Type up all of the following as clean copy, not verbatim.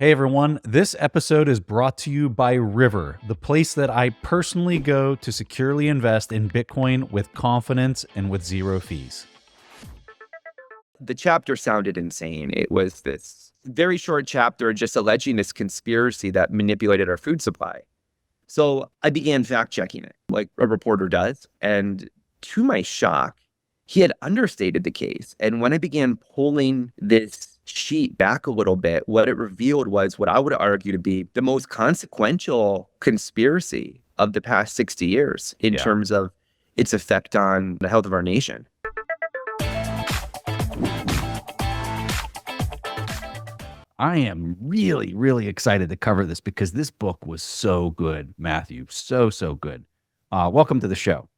Hey everyone, this episode is brought to you by River, the place that I personally go to securely invest in Bitcoin with confidence and with zero fees. The chapter sounded insane. It was this very short chapter just alleging this conspiracy that manipulated our food supply. So I began fact checking it like a reporter does. And to my shock, he had understated the case. And when I began pulling this sheet back a little bit, what it revealed was what I would argue to be the most consequential conspiracy of the past 60 years in terms of its effect on the health of our nation. I am really, really excited to cover this because this book was so good, Matthew. So good. Welcome to the show.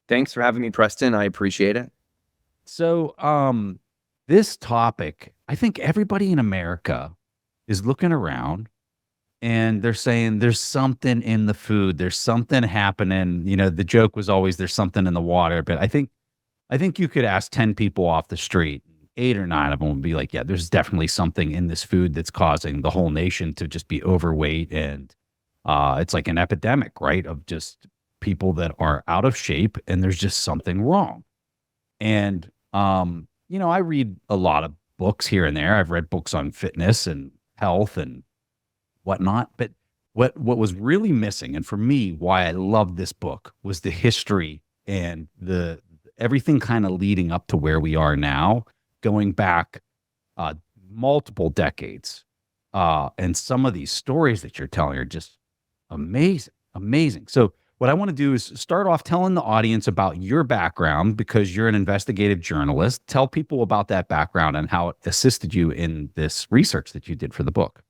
Thanks for having me, Preston. I appreciate it. So, this topic, I think everybody in America is looking around and they're saying there's something in the food, there's something happening. You know, the joke was always there's something in the water, but I think you could ask 10 people off the street, 8 or 9 of them would be like, yeah, there's definitely something in this food that's causing the whole nation to just be overweight. And it's like an epidemic, right? Of just people that are out of shape and there's just something wrong. And, I read a lot of books here and there. I've read books on fitness and health and whatnot. But what was really missing, and for me, why I loved this book, was the history and the everything kind of leading up to where we are now, going back multiple decades. And some of these stories that you're telling are just amazing. So what I want to do is start off telling the audience about your background, because you're an investigative journalist. Tell people about that background and how it assisted you in this research that you did for the book.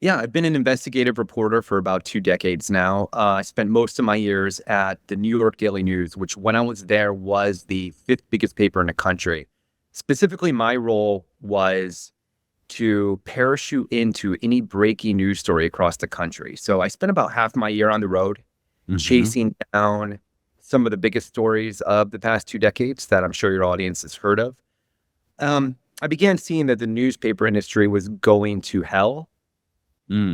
Yeah, I've been an investigative reporter for about 2 decades now. I spent most of my years at the New York Daily News, which when I was there was the 5th biggest paper in the country. Specifically, my role was to parachute into any breaking news story across the country. So I spent about half my year on the road, chasing down some of the biggest stories of the past 2 decades that I'm sure your audience has heard of. I began seeing that the newspaper industry was going to hell.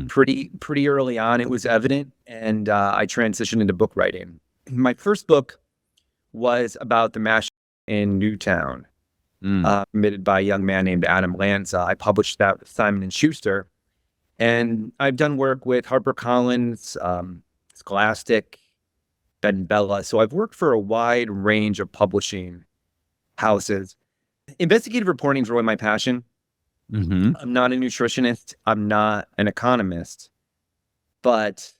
Pretty early on, it was evident, and I transitioned into book writing. My first book was about the mass in Newtown, committed by a young man named Adam Lanza. I published that with Simon & Schuster, and I've done work with HarperCollins, Scholastic, Ben Bella. So I've worked for a wide range of publishing houses. Investigative reporting is really my passion. I'm not a nutritionist. I'm not an economist, but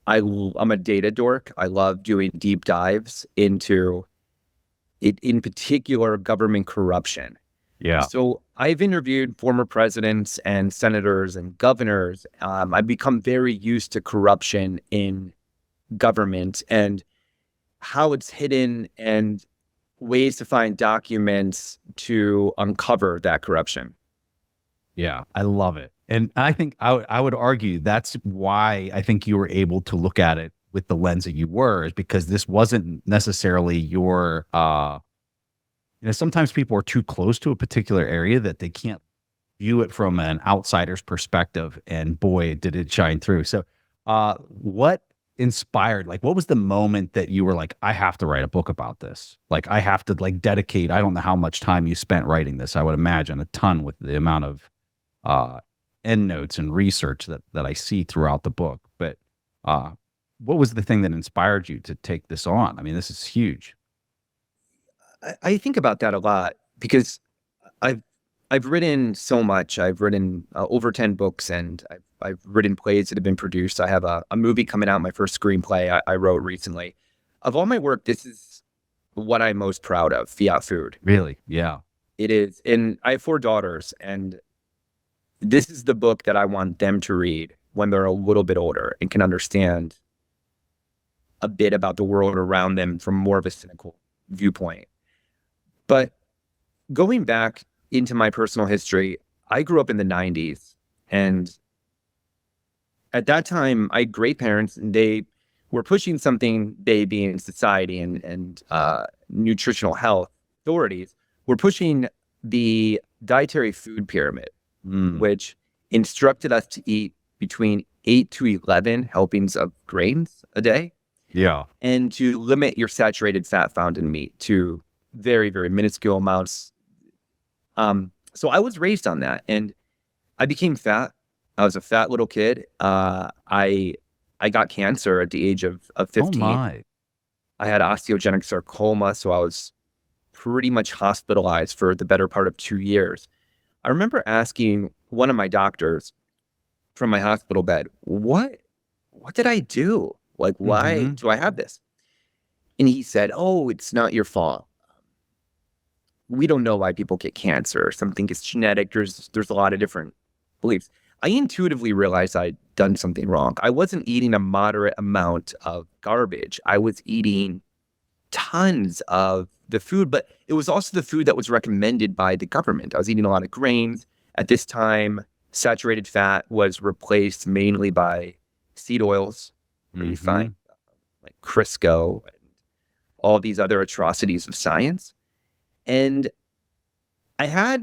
I'm a data dork. I love doing deep dives into it, in particular, government corruption. Yeah. So I've interviewed former presidents and senators and governors. I've become very used to corruption in government and how it's hidden and ways to find documents to uncover that corruption. Yeah, I love it. And I think I would argue that's why I think you were able to look at it with the lens that you were, is because this wasn't necessarily your, sometimes people are too close to a particular area that they can't view it from an outsider's perspective. And boy, did it shine through. So what inspired, what was the moment that you were like, I have to write a book about this? Like, I have to dedicate, I don't know how much time you spent writing this. I would imagine a ton with the amount of endnotes and research that I see throughout the book. But what was the thing that inspired you to take this on? I mean, this is huge. I think about that a lot because I've written so much. I've written over 10 books, and I've written plays that have been produced. I have a movie coming out, my first screenplay I wrote recently. Of all my work, this is what I'm most proud of, Fiat Food. Really? Yeah. It is. And I have 4 daughters, and this is the book that I want them to read when they're a little bit older and can understand a bit about the world around them from more of a cynical viewpoint. But going back into my personal history, I grew up in the 90s, and at that time, I had great parents, and they were pushing something, they being society and nutritional health authorities, were pushing the dietary food pyramid, which instructed us to eat between 8 to 11 helpings of grains a day, Yeah. and to limit your saturated fat found in meat to very, very minuscule amounts. So I was raised on that, and I became fat. I was a fat little kid. I got cancer at the age of Oh 15. my. I had osteogenic sarcoma, so I was pretty much hospitalized for the better part of 2 years. I remember asking one of my doctors from my hospital bed, what did I do? Like, why Mm-hmm. do I have this? And he said, oh, it's not your fault. We don't know why people get cancer. Some think it's genetic. There's a lot of different beliefs. I intuitively realized I'd done something wrong. I wasn't eating a moderate amount of garbage. I was eating tons of the food, but it was also the food that was recommended by the government. I was eating a lot of grains. At this time, saturated fat was replaced mainly by seed oils, where you find like Crisco and all these other atrocities of science. And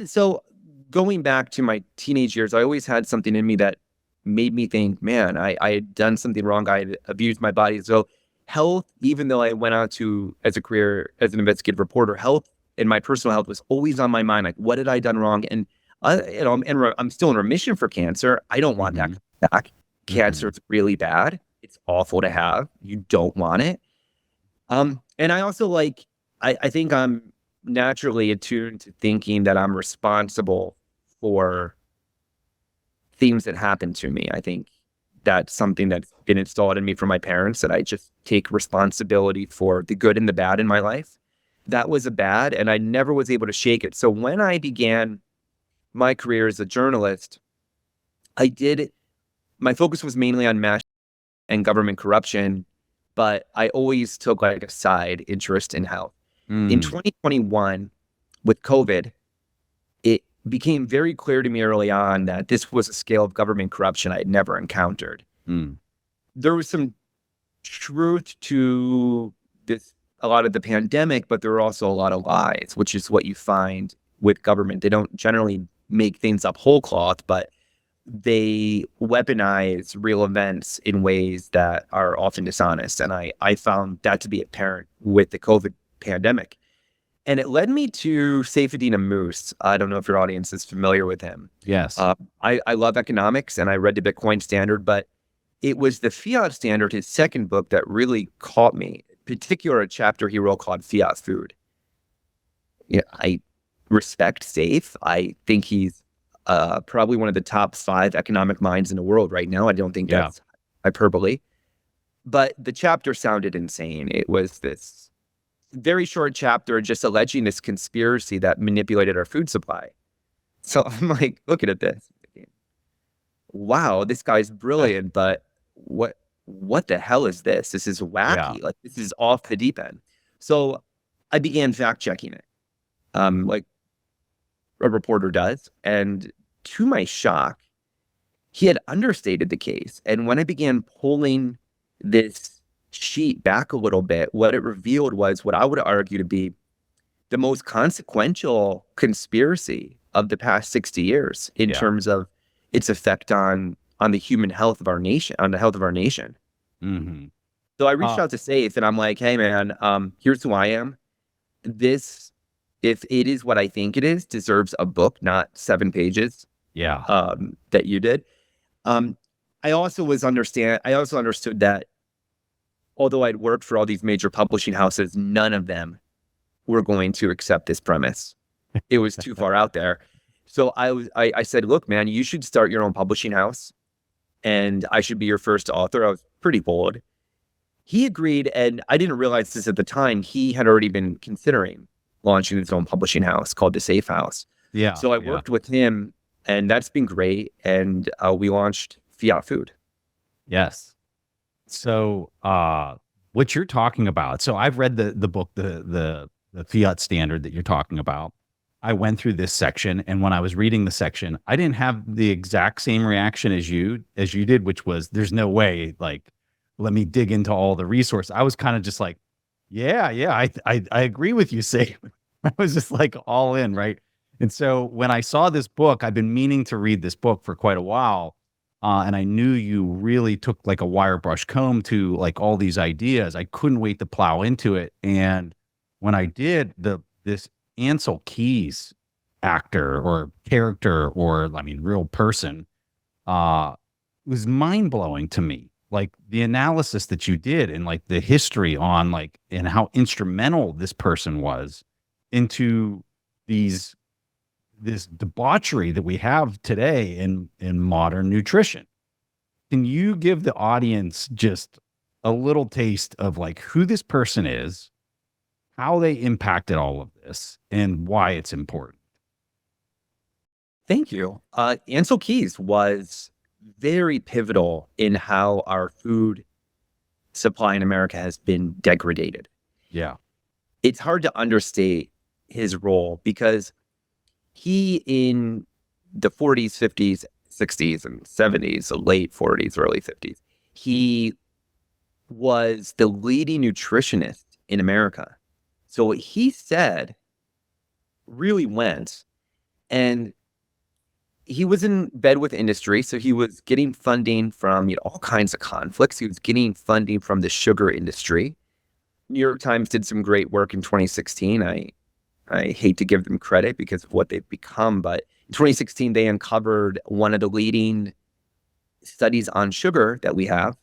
so going back to my teenage years, I always had something in me that made me think, man, I had done something wrong. I had abused my body. So health, even though I went out to as a career as an investigative reporter, health and my personal health was always on my mind. Like, what had I done wrong? And I'm still in remission for cancer. I don't want that back. Cancer is really bad. It's awful to have. You don't want it. And I also I think I'm naturally attuned to thinking that I'm responsible for things that happen to me. I think that's something that's been installed in me from my parents, that I just take responsibility for the good and the bad in my life. That was a bad, and I never was able to shake it. So when I began my career as a journalist, my focus was mainly on mass and government corruption, but I always took like a side interest in health. In 2021, with COVID, it became very clear to me early on that this was a scale of government corruption I had never encountered. There was some truth to a lot of the pandemic, but there were also a lot of lies, which is what you find with government. They don't generally make things up whole cloth, but they weaponize real events in ways that are often dishonest. And I found that to be apparent with the COVID pandemic. And it led me to Saifedean Ammous. I don't know if your audience is familiar with him. Yes. I love economics, and I read the Bitcoin Standard, but it was the Fiat Standard, his second book, that really caught me. In particular, a chapter he wrote called Fiat Food. Yeah, I respect Saif. I think he's probably one of the top 5 economic minds in the world right now. I don't think that's hyperbole. But the chapter sounded insane. It was this very short chapter just alleging this conspiracy that manipulated our food supply. So I'm like, looking at this, wow, this guy's brilliant, but what the hell is this? This is wacky. Like, this is off the deep end. So I began fact checking it, like a reporter does. And to my shock, he had understated the case. And when I began pulling this sheet back a little bit, what it revealed was what I would argue to be the most consequential conspiracy of the past 60 years in terms of its effect on the human health of our nation, on the health of our nation. So I reached out to Saif, and I'm like, hey man, here's who I am. This, if it is what I think it is, deserves a book, not 7 pages. That you did. I also understood that although I'd worked for all these major publishing houses, none of them were going to accept this premise. It was too far out there. So I said, look, man, you should start your own publishing house, and I should be your first author. I was pretty bold. He agreed, and I didn't realize this at the time. He had already been considering launching his own publishing house called The Safe House. So I worked with him, and that's been great. And we launched Fiat Food. Yes. So what you're talking about, so I've read the book, the Fiat Standard that you're talking about. I went through this section, and when I was reading the section, I didn't have the exact same reaction as you did, which was, there's no way, like, let me dig into all the resources. I was kind of just like, I agree with you, Saif. I was just like all in, right? And so when I saw this book, I've been meaning to read this book for quite a while. And I knew you really took like a wire brush comb to like all these ideas. I couldn't wait to plow into it. And when I did, this Ancel Keys actor or character, or I mean real person, was mind blowing to me. Like the analysis that you did and like the history on like and how instrumental this person was into these this debauchery that we have today in modern nutrition. Can you give the audience just a little taste of like who this person is, how they impacted all of this, and why it's important? Thank you. Ancel Keys was very pivotal in how our food supply in America has been degraded. Yeah. It's hard to understate his role because he, in the 40s, 50s, 60s, and 70s, so late 40s, early 50s, he was the leading nutritionist in America. So what he said really went, and he was in bed with industry, so he was getting funding from all kinds of conflicts. He was getting funding from the sugar industry. New York Times did some great work in 2016. I hate to give them credit because of what they've become, but in 2016, they uncovered one of the leading studies on sugar that we have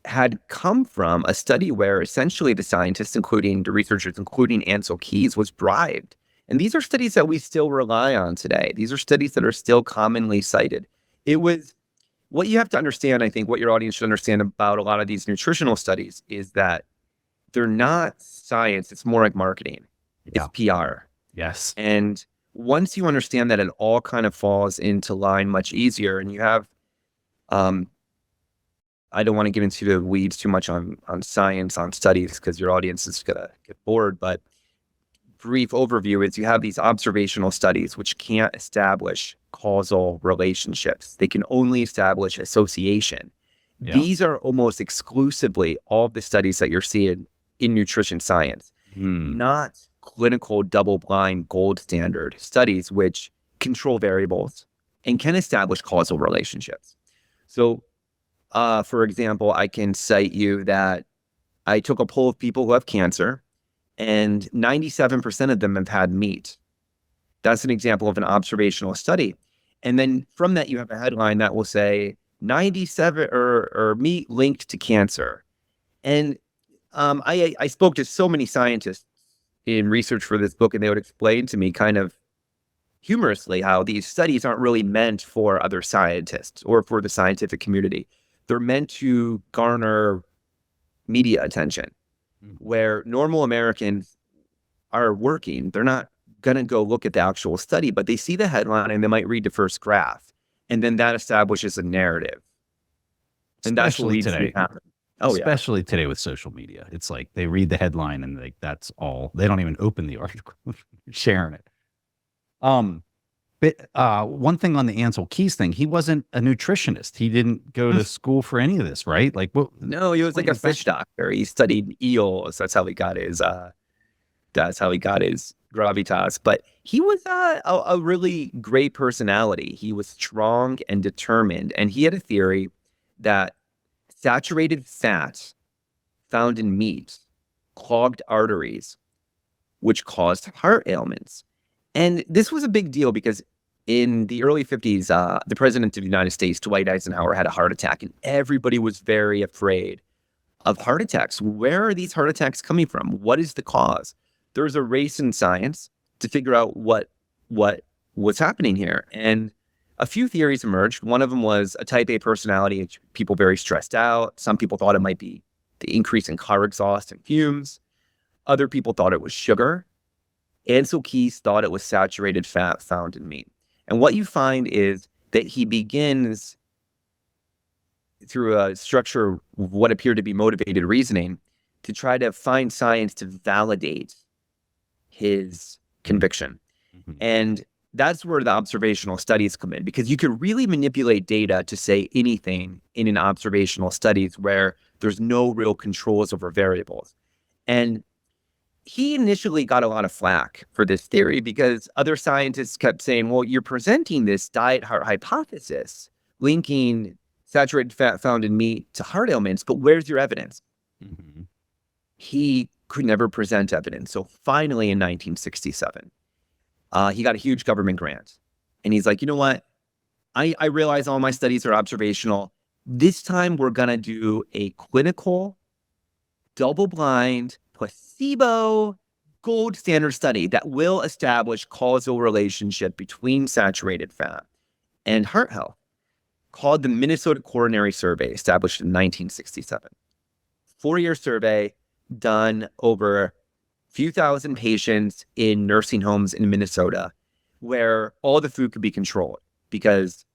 had come from a study where essentially the scientists, including the researchers, including Ancel Keys, was bribed. And these are studies that we still rely on today. These are studies that are still commonly cited. It was what you have to understand, I think, what your audience should understand about a lot of these nutritional studies is that they're not science. It's more like marketing. It's PR. Yes. And once you understand that, it all kind of falls into line much easier. And you have, I don't want to get into the weeds too much on science, on studies, because your audience is going to get bored. But brief overview is you have these observational studies which can't establish causal relationships. They can only establish association. Yeah. These are almost exclusively all of the studies that you're seeing in nutrition science, not clinical double-blind gold standard studies which control variables and can establish causal relationships. So, for example, I can cite you that I took a poll of people who have cancer, and 97% of them have had meat. That's an example of an observational study. And then from that, you have a headline that will say 97 or meat linked to cancer. And I spoke to so many scientists in research for this book, and they would explain to me kind of humorously how these studies aren't really meant for other scientists or for the scientific community. They're meant to garner media attention. Where normal Americans are working, they're not going to go look at the actual study, but they see the headline and they might read the first graph. And then that establishes a narrative. And that's what leads to happen. Especially today with social media. It's like they read the headline and like that's all. They don't even open the article, sharing it. But one thing on the Ancel Keys thing, he wasn't a nutritionist. He didn't go to school for any of this, right? Like, what? No, he was like a fish doctor. He studied eels. That's how he got his. That's how he got his gravitas. But he was a really great personality. He was strong and determined, and he had a theory that saturated fat found in meat clogged arteries, which caused heart ailments. And this was a big deal because in the early 50s, the president of the United States, Dwight Eisenhower, had a heart attack, and everybody was very afraid of heart attacks. Where are these heart attacks coming from? What is the cause? There was a race in science to figure out what was happening here. And a few theories emerged. One of them was a type A personality, people very stressed out. Some people thought it might be the increase in car exhaust and fumes. Other people thought it was sugar. Ancel Keys thought it was saturated fat found in meat. And what you find is that he begins through a structure of what appeared to be motivated reasoning to try to find science to validate his conviction. And that's where the observational studies come in, because you can really manipulate data to say anything in an observational studies where there's no real controls over variables. And he initially got a lot of flack for this theory because other scientists kept saying, well, you're presenting this diet heart hypothesis, linking saturated fat found in meat to heart ailments, but where's your evidence? Mm-hmm. He could never present evidence. So finally in 1967, he got a huge government grant. And he's like, you know what? I realize all my studies are observational. This time we're going to do a clinical, double-blind, placebo, gold standard study that will establish causal relationship between saturated fat and heart health, called the Minnesota Coronary Survey, established in 1967. 4-year survey done over a few thousand patients in nursing homes in Minnesota, where all the food could be controlled, because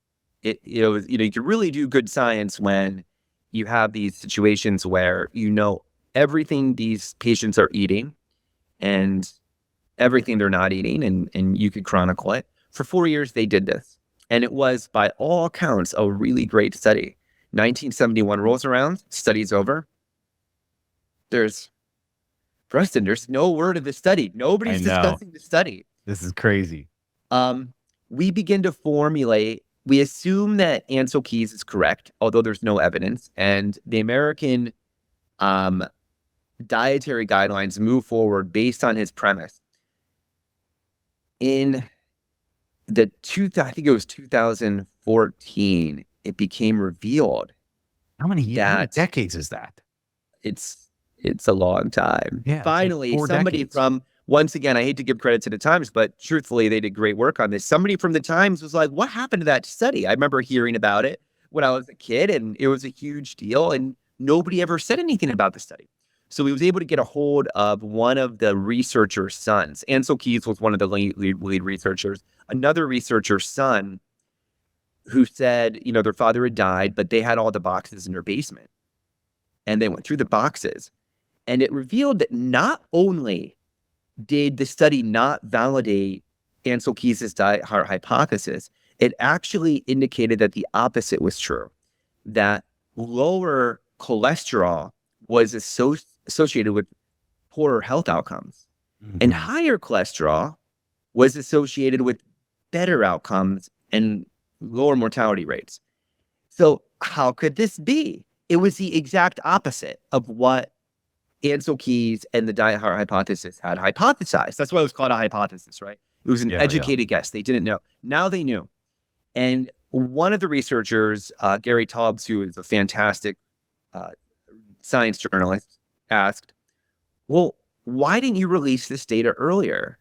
you can really do good science when you have these situations where everything these patients are eating and everything they're not eating, and you could chronicle it. For 4 years, they did this. And it was, by all accounts, a really great study. 1971 rolls around, study's over. Preston, there's no word of the study. Nobody's discussing the study. This is crazy. We begin to formulate, we assume that Ancel Keys is correct, although there's no evidence. And the American dietary guidelines move forward based on his premise. In I think it was 2014, it became revealed. How many decades is that? It's a long time. Yeah, finally, like somebody decades. from, once again, I hate to give credit to the Times, but truthfully, they did great work on this. Somebody from the Times was like, what happened to that study? I remember hearing about it when I was a kid, and it was a huge deal, and nobody ever said anything about the study. So he was able to get a hold of one of the researcher's sons. Ancel Keys was one of the lead researchers. Another researcher's son, who said, their father had died, but they had all the boxes in their basement. And they went through the boxes, and it revealed that not only did the study not validate Ancel Keys' diet heart hypothesis, it actually indicated that the opposite was true, that lower cholesterol was associated with poorer health outcomes, and higher cholesterol was associated with better outcomes and lower mortality rates. So how could this be? It was the exact opposite of what Ancel Keys and the diet heart hypothesis had hypothesized. That's why it was called a hypothesis, right? It was an educated guess. They didn't know. Now they knew. And one of the researchers, Gary Taubes, who is a fantastic science journalist, asked, well, why didn't you release this data earlier?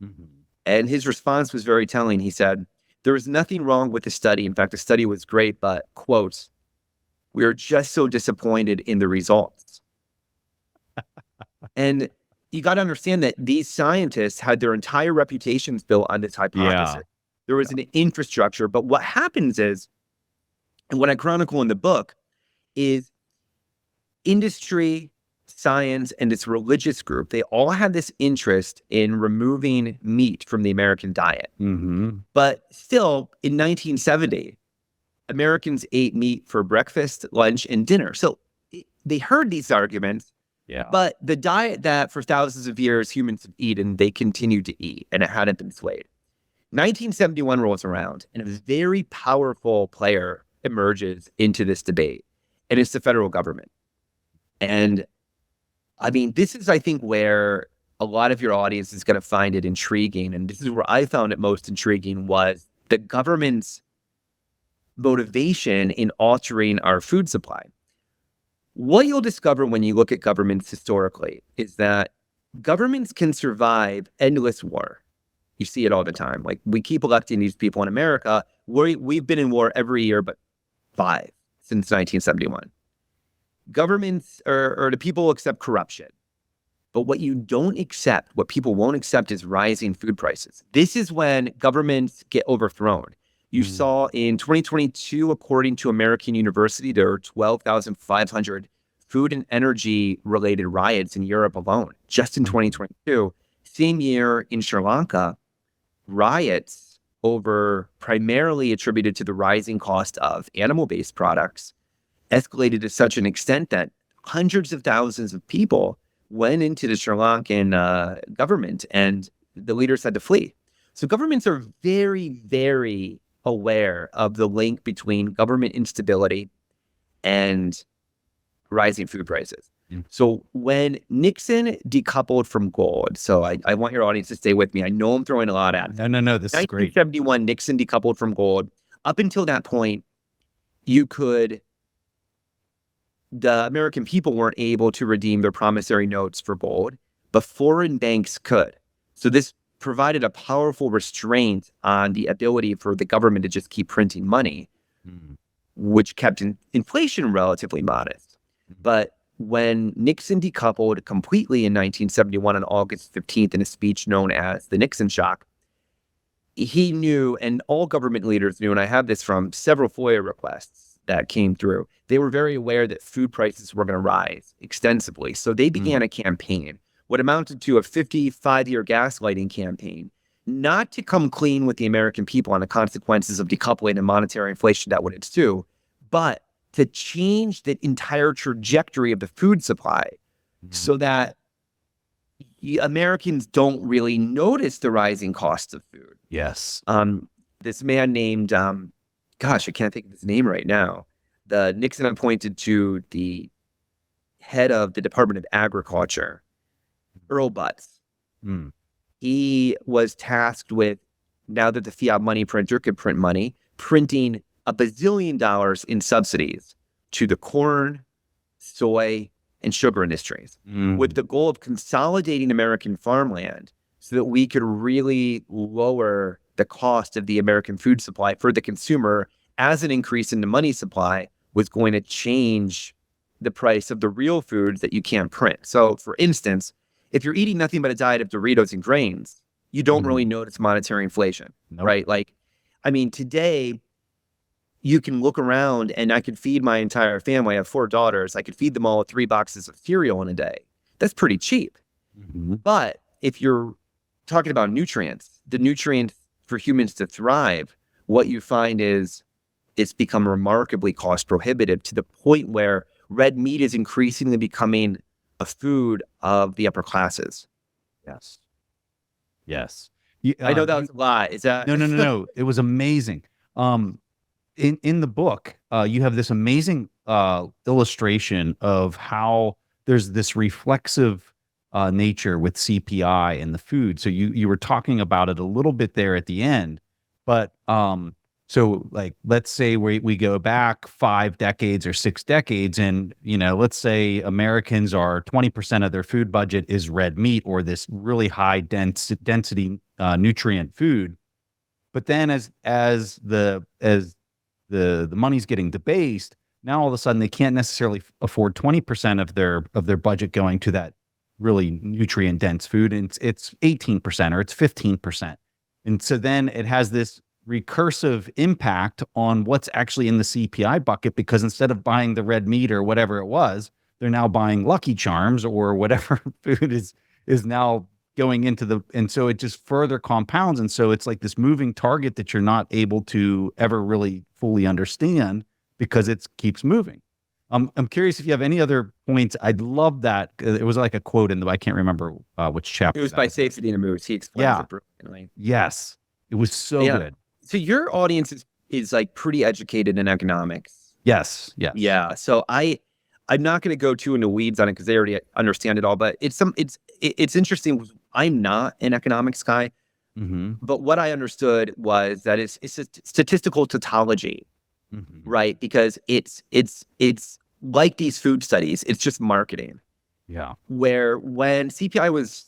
Mm-hmm. And his response was very telling. He said, there was nothing wrong with the study. In fact, the study was great, but, quote, we are just so disappointed in the results. And you got to understand that these scientists had their entire reputations built on this hypothesis. Yeah. There was an infrastructure, but what happens is, and what I chronicle in the book, is industry, science, and this religious group, they all had this interest in removing meat from the American diet. Mm-hmm. But still, in 1970, Americans ate meat for breakfast, lunch, and dinner. So they heard these arguments, but the diet that for thousands of years humans have eaten, they continued to eat, and it hadn't been swayed. 1971 rolls around, and a very powerful player emerges into this debate, and it's the federal government. And I mean, this is, I think, where a lot of your audience is going to find it intriguing. And this is where I found it most intriguing, was the government's motivation in altering our food supply. What you'll discover when you look at governments historically is that governments can survive endless war. You see it all the time. Like, we keep electing these people in America. We've been in war every year but 5 since 1971. Governments or the people accept corruption. But what you don't accept, what people won't accept, is rising food prices. This is when governments get overthrown. You saw in 2022, according to American University, there were 12,500 food and energy related riots in Europe alone, just in 2022. Same year in Sri Lanka, riots primarily attributed to the rising cost of animal-based products escalated to such an extent that hundreds of thousands of people went into the Sri Lankan government, and the leaders had to flee. So governments are very, very aware of the link between government instability and rising food prices. So when Nixon decoupled from gold, so I want your audience to stay with me. I know I'm throwing a lot at it. No, this is great. 1971, Nixon decoupled from gold. Up until that point, the American people weren't able to redeem their promissory notes for gold, but foreign banks could. So this provided a powerful restraint on the ability for the government to just keep printing money, which kept inflation relatively modest. But when Nixon decoupled completely in 1971 on August 15th in a speech known as the Nixon shock, he knew, and all government leaders knew, and I have this from several FOIA requests that came through, they were very aware that food prices were going to rise extensively. So they began a campaign, what amounted to a 55-year gaslighting campaign, not to come clean with the American people on the consequences of decoupling and monetary inflation that would ensue, but to change the entire trajectory of the food supply so that Americans don't really notice the rising costs of food. Yes. This man named, gosh, I can't think of his name right now. The Nixon appointed to the head of the Department of Agriculture, Earl Butz. He was tasked with, now that the fiat money printer could print money, printing $1 bazillion in subsidies to the corn, soy, and sugar industries, with the goal of consolidating American farmland so that we could really lower the cost of the American food supply for the consumer, as an increase in the money supply was going to change the price of the real foods that you can't print. So, for instance, if you're eating nothing but a diet of Doritos and grains, you don't really notice monetary inflation, right? Like, I mean, today, you can look around and I could feed my entire family. I have 4 daughters. I could feed them all with 3 boxes of cereal in a day. That's pretty cheap. But if you're talking about nutrients, the nutrients for humans to thrive, what you find is it's become remarkably cost prohibitive to the point where red meat is increasingly becoming a food of the upper classes. Yes. I know that was a lot. Is that No. It was amazing. In the book, you have this amazing illustration of how there's this reflexive nature with CPI and the food. So you were talking about it a little bit there at the end, but so like let's say we go back 5 decades or 6 decades, and let's say Americans are 20% of their food budget is red meat or this really high density nutrient food. But then as the money's getting debased, now all of a sudden they can't necessarily afford 20% of their budget going to that really nutrient dense food, and it's 18% or it's 15%. And so then it has this recursive impact on what's actually in the CPI bucket, because instead of buying the red meat or whatever it was, they're now buying Lucky Charms or whatever food is now going into and so it just further compounds. And so it's like this moving target that you're not able to ever really fully understand because it keeps moving. I'm curious if you have any other points. I'd love that. It was like a quote in I can't remember which chapter. It was by Safety and Moose. He explains it brilliantly. Yes. It was so good. So your audience is like pretty educated in economics. Yes. Yeah. So I'm not going to go too into weeds on it because they already understand it all. But it's interesting. I'm not an economics guy, but what I understood was that it's a statistical tautology, right? Because it's like these food studies. It's just marketing. Yeah. Where when CPI was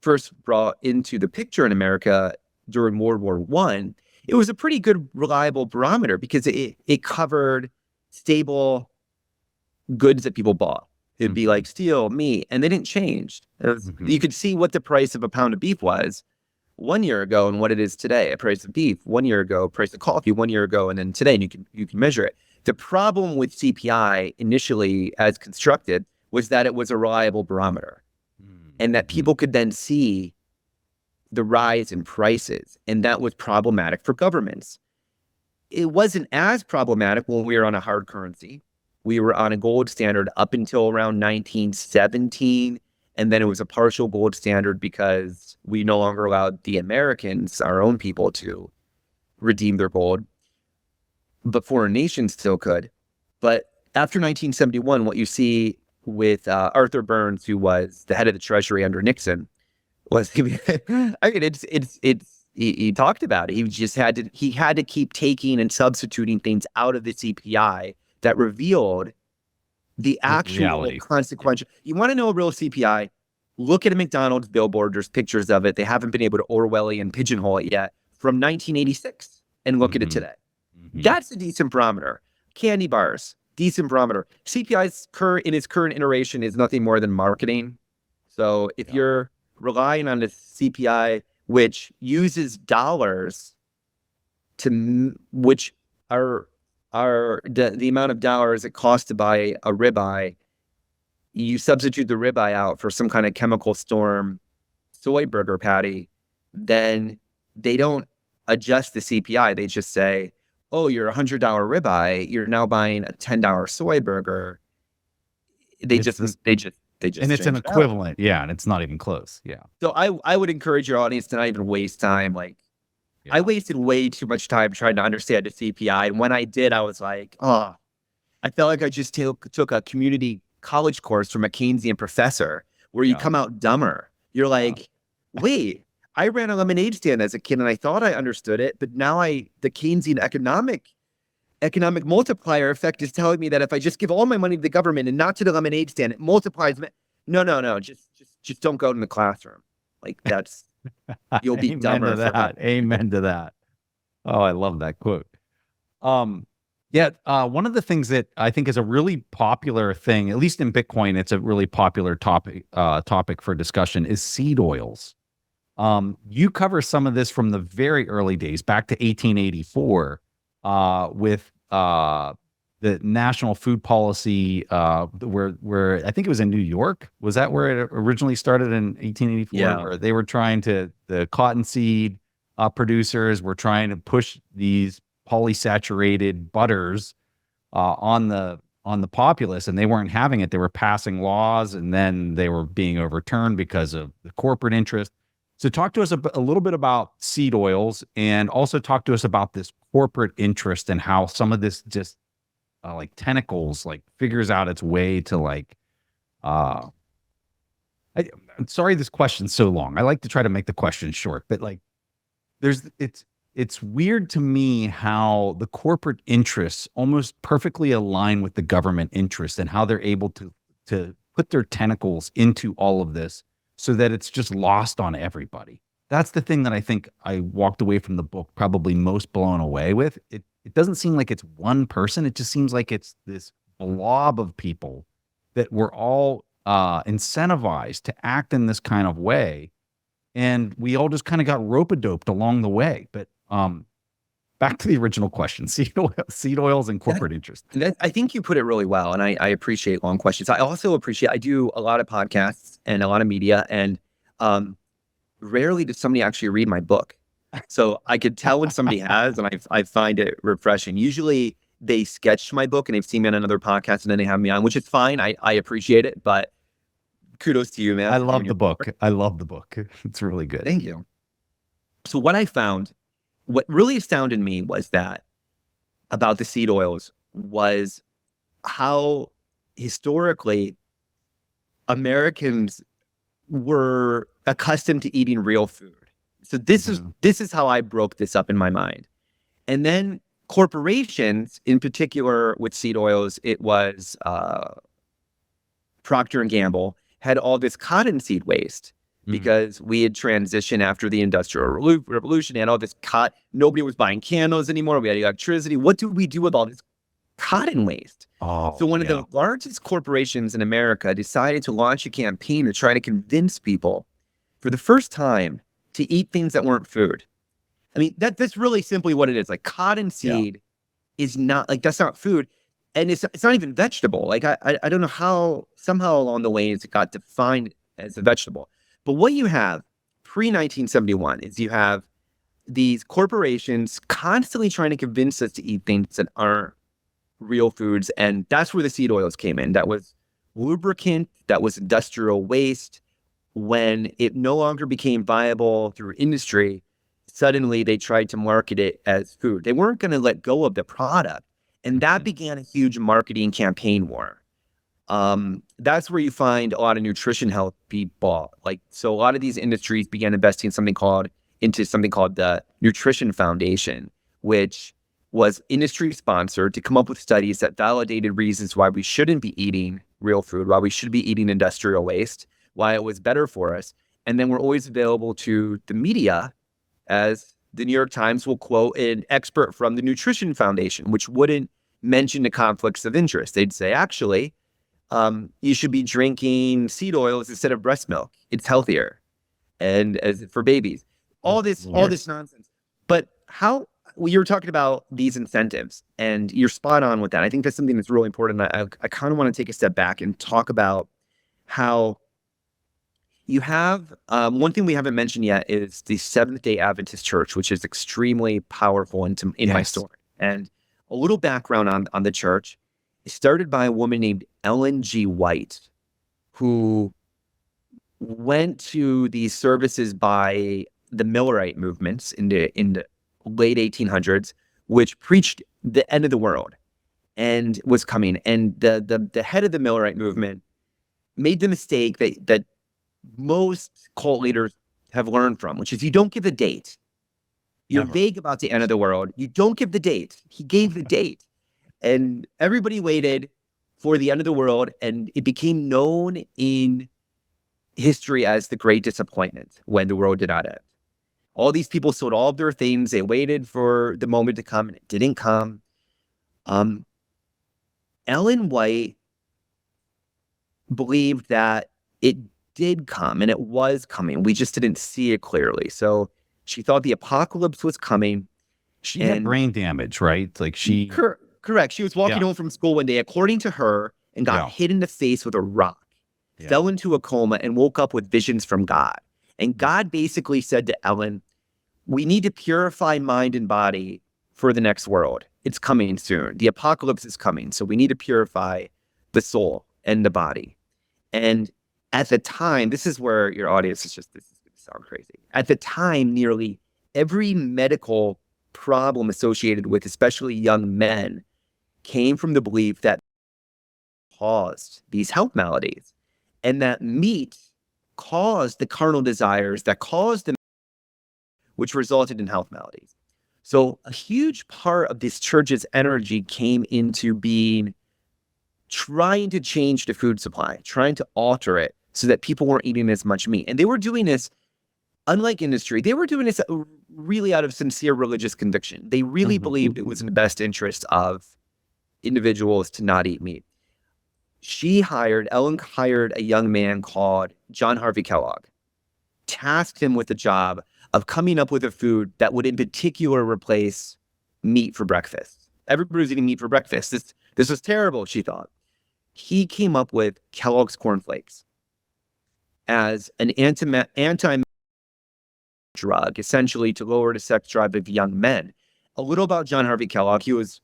first brought into the picture in America during World War I, it was a pretty good, reliable barometer because it covered stable goods that people bought. It'd be like steel, meat, and they didn't change. You could see what the price of a pound of beef was 1 year ago and what it is today. A price of beef 1 year ago, price of coffee 1 year ago, and then today, and you can measure it. The problem with CPI initially, as constructed, was that it was a reliable barometer, and that people could then see the rise in prices, and that was problematic for governments. It wasn't as problematic when we were on a hard currency. We were on a gold standard up until around 1917, And then it was a partial gold standard because we no longer allowed the Americans, our own people, to redeem their gold, but foreign nations still could. But after 1971, what you see with Arthur Burns, who was the head of the Treasury under Nixon, was I mean, he talked about it. He had to keep taking and substituting things out of the CPI that revealed the actual consequential. You want to know a real CPI? Look at a McDonald's billboard. There's pictures of it. They haven't been able to Orwellian pigeonhole it yet from 1986 and look at it today. That's a decent barometer. Candy bars, decent barometer. CPI's in its current iteration is nothing more than marketing. So if you're relying on the CPI, which uses dollars which are the amount of dollars it costs to buy a ribeye, you substitute the ribeye out for some kind of chemical storm soy burger patty, then they don't adjust the CPI. They just say, oh, you're $100 ribeye, you're now buying a $10 soy burger. They just and it's an equivalent. Yeah. And it's not even close. Yeah. So I would encourage your audience to not even waste time. I wasted way too much time trying to understand the CPI. And when I did, I was like, oh, I felt like I just took a community college course from a Keynesian professor where you come out dumber. You're like, wait, I ran a lemonade stand as a kid and I thought I understood it, but now the Keynesian economic multiplier effect is telling me that if I just give all my money to the government and not to the lemonade stand, it multiplies. No. Just don't go to the classroom. That's, you'll be dumber. Amen to that. Oh, I love that quote. One of the things that I think is a really popular thing, at least in Bitcoin, it's a really popular topic for discussion, is seed oils. You cover some of this from the very early days, back to 1884, with the National Food Policy, where I think it was in New York. Was that where it originally started in 1884? Yeah. Where they were the cottonseed producers were trying to push these polysaturated butters on the populace, and they weren't having it. They were passing laws, and then they were being overturned because of the corporate interest. So talk to us a little bit about seed oils, and also talk to us about this corporate interest and how some of this just tentacles figures out its way to I'm sorry this question's so long. I like to try to make the question short, but it's weird to me how the corporate interests almost perfectly align with the government interest and how they're able to put their tentacles into all of this so that it's just lost on everybody. That's the thing that I think I walked away from the book probably most blown away with. It doesn't seem like it's one person. It just seems like it's this blob of people that were all incentivized to act in this kind of way. And we all just kind of got rope-a-doped along the way. But back to the original question, seed oils and corporate interest. I think you put it really well, and I appreciate long questions. I also I do a lot of podcasts and a lot of media, and rarely does somebody actually read my book. So I could tell when somebody has, and I find it refreshing. Usually they sketch my book and they've seen me on another podcast and then they have me on, which is fine. I appreciate it, but kudos to you, man. I love the book. I love the book. It's really good. Thank you. So what really astounded me was that about the seed oils was how historically Americans were accustomed to eating real food. So this is how I broke this up in my mind. And then corporations, in particular with seed oils, it was Procter & Gamble, had all this cottonseed waste because we had transitioned after the Industrial Revolution and all this nobody was buying candles anymore. We had electricity. What do we do with all this cotton waste? So one of the largest corporations in America decided to launch a campaign to try to convince people for the first time to eat things that weren't food. I mean, that's really simply what it is. Cottonseed is not, that's not food. And it's not even vegetable. I don't know how, somehow along the way it got defined as a vegetable. But what you have pre-1971 is you have these corporations constantly trying to convince us to eat things that aren't real foods. And that's where the seed oils came in. That was lubricant that was industrial waste. When it no longer became viable through industry, suddenly they tried to market it as food. They weren't going to let go of the product. And that began a huge marketing campaign war. That's where you find a lot of nutrition health be bought. So a lot of these industries began investing into something called the Nutrition Foundation, which was industry sponsored to come up with studies that validated reasons why we shouldn't be eating real food, why we should be eating industrial waste, why it was better for us. And then we're always available to the media, as the New York Times will quote an expert from the Nutrition Foundation, which wouldn't mention the conflicts of interest. They'd say, actually, you should be drinking seed oils instead of breast milk. It's healthier, and as for babies, all this nonsense. But you're talking about these incentives, and you're spot on with that. I think that's something that's really important. I kind of want to take a step back and talk about how you have one thing we haven't mentioned yet is the Seventh-day Adventist Church, which is extremely powerful in my story. And a little background on the church. It started by a woman named Ellen G. White, who went to these services by the Millerite movements in the late 1800s, which preached the end of the world and was coming. And the head of the Millerite movement made the mistake that most cult leaders have learned from, which is you don't give a date. You're vague about the end of the world. You don't give the date. He gave the date. And everybody waited for the end of the world, and it became known in history as the Great Disappointment when the world did not end. All these people sold all of their things. They waited for the moment to come, and it didn't come. Ellen White believed that it did come, and it was coming. We just didn't see it clearly. So she thought the apocalypse was coming. She had brain damage, right? Correct. She was walking home from school one day, according to her, and got hit in the face with a rock, fell into a coma, and woke up with visions from God. And God basically said to Ellen, we need to purify mind and body for the next world. It's coming soon. The apocalypse is coming. So we need to purify the soul and the body. And at the time, this is where your audience this is going to sound crazy. At the time, nearly every medical problem associated with especially young men came from the belief that caused these health maladies, and that meat caused the carnal desires that caused them, which resulted in health maladies. So a huge part of this church's energy came into being trying to change the food supply, trying to alter it so that people weren't eating as much meat. And they were doing this, unlike industry, they were doing this really out of sincere religious conviction. They really believed it was in the best interest of individuals to not eat meat. Ellen hired a young man called John Harvey Kellogg, tasked him with the job of coming up with a food that would in particular replace meat for breakfast. Everybody was eating meat for breakfast. This was terrible, she thought. He came up with Kellogg's cornflakes as an anti drug, essentially to lower the sex drive of young men. A little about John Harvey Kellogg. He was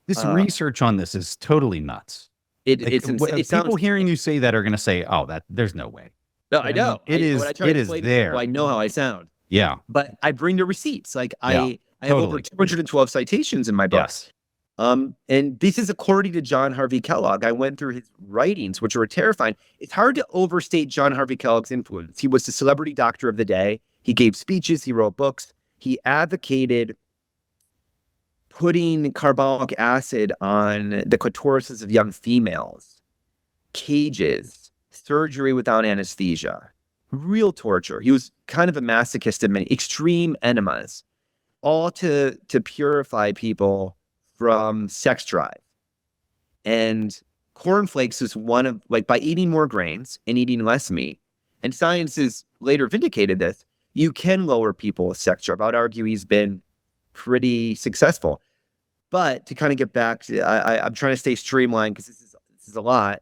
this research on this is totally nuts. People hearing you say that are going to say, "Oh, there's no way." No, I know. It is there. I know how I sound. Yeah, but I bring the receipts. I have over 212 citations in my book. Yes. And this is according to John Harvey Kellogg. I went through his writings, which were terrifying. It's hard to overstate John Harvey Kellogg's influence. He was the celebrity doctor of the day. He gave speeches. He wrote books. He advocated putting carbolic acid on the clitorises of young females, cages, surgery without anesthesia, real torture. He was kind of a masochist in many extreme enemas, all to purify people from sex drive. And cornflakes is one of, by eating more grains and eating less meat, and science has later vindicated this, you can lower people's sex drive. I would argue he's been pretty successful. But to kind of get back to, I'm trying to stay streamlined because this is a lot.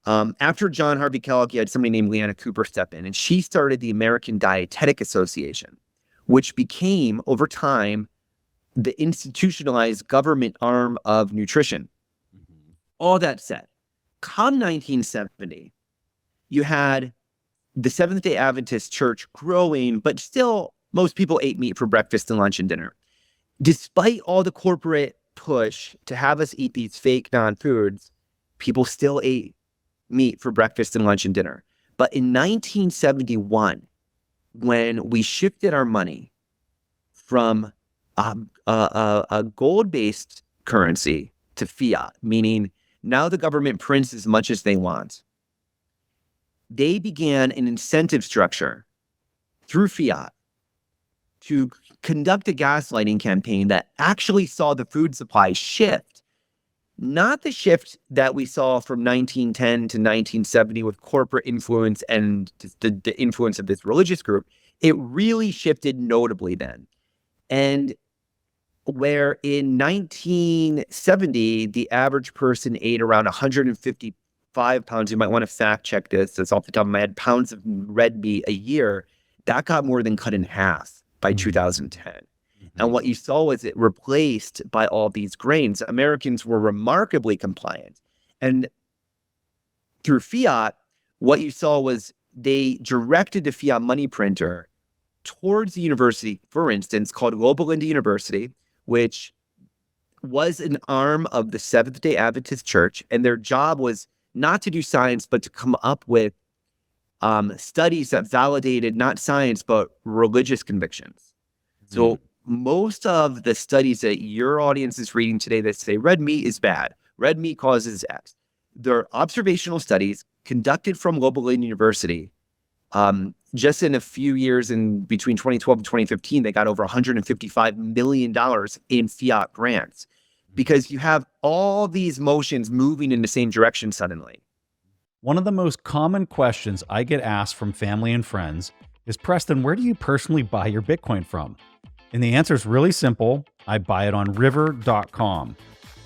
After John Harvey Kellogg, he had somebody named Leanna Cooper step in, and she started the American Dietetic Association, which became, over time, the institutionalized government arm of nutrition. All that said, Come 1970, you had the Seventh-day Adventist Church growing, but still most people ate meat for breakfast and lunch and dinner. Despite all the corporate push to have us eat these fake non-foods, people still ate meat for breakfast and lunch and dinner. But in 1971, when we shifted our money from a gold-based currency to fiat, meaning now the government prints as much as they want, they began an incentive structure through fiat to conduct a gaslighting campaign that actually saw the food supply shift. Not the shift that we saw from 1910 to 1970 with corporate influence and the influence of this religious group. It really shifted notably then. And where in 1970, the average person ate around 155 pounds, you might want to fact check this, that's off the top of my head, pounds of red meat a year, that got more than cut in half by 2010. And what you saw was it replaced by all these grains. Americans were remarkably compliant. And through fiat, what you saw was they directed the fiat money printer towards the university, for instance, called Loma University, which was an arm of the Seventh-day Adventist Church. And their job was not to do science, but to come up with studies that validated not science, but religious convictions. So most of the studies that your audience is reading today that say red meat is bad, red meat causes X, they're observational studies conducted from Loma University. Just in a few years in between 2012 and 2015, they got over $155 million in fiat grants because you have all these motions moving in the same direction suddenly. One of the most common questions I get asked from family and friends is, Preston, where do you personally buy your Bitcoin from? And the answer is really simple. I buy it on river.com.